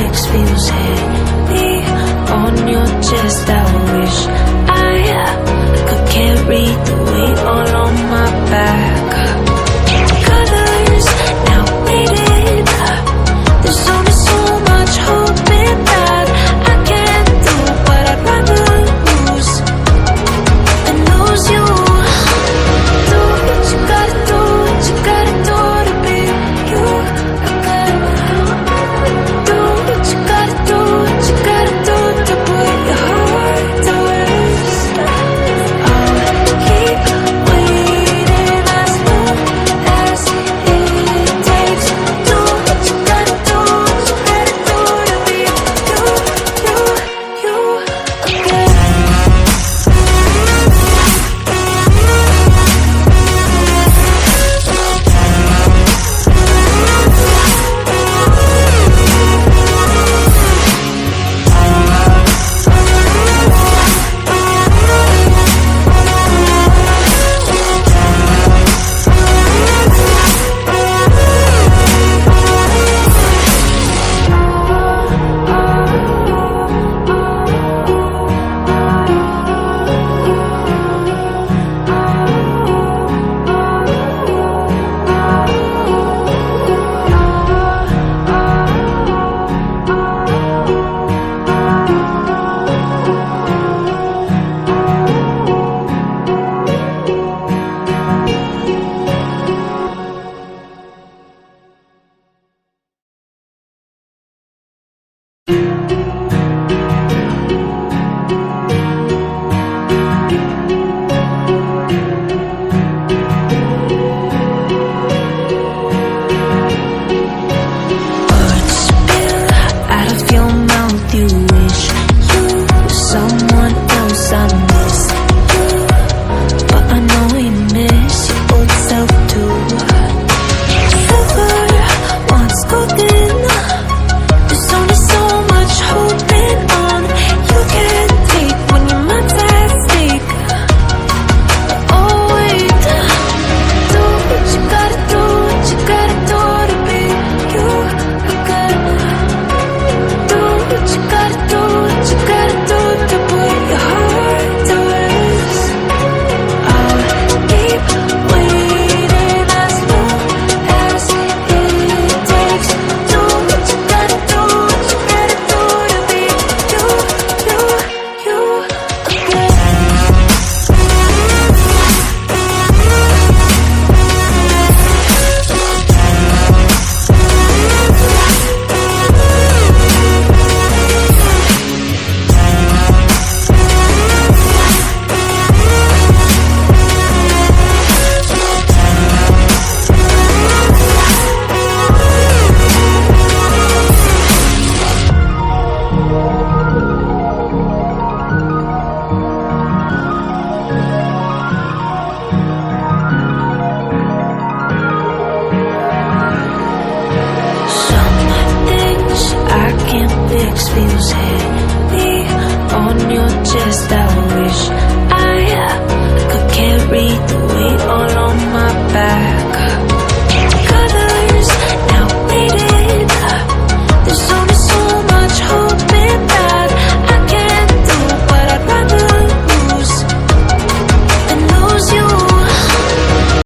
fix feels heavy on your chest. I wish I could carry the weight all on my back. Colors now faded. There's only so much hope in that. I can't do what I'd rather lose than lose you. Do what you gotta do, what you gotta do to be you. I gotta do what you gotta do, what you gotta do to put your heart to rest. I'll keep waiting as long as it takes. Do what you gotta do, what you gotta do to be you again. Words spill out of your mouth. You wish you were someone else. I miss you, but I know you miss your old self too. Silver once golden. There's only so much holding on. You can't take when your mind's at stake. Oh wait, do what you gotta do, what you gotta do to be you again. Do what you gotta do, what you gotta do to put your heart to rest. I'll keep waiting as long as it takes. Do what you gotta do, what you gotta do to be you again. Some things I can't fix feels heavy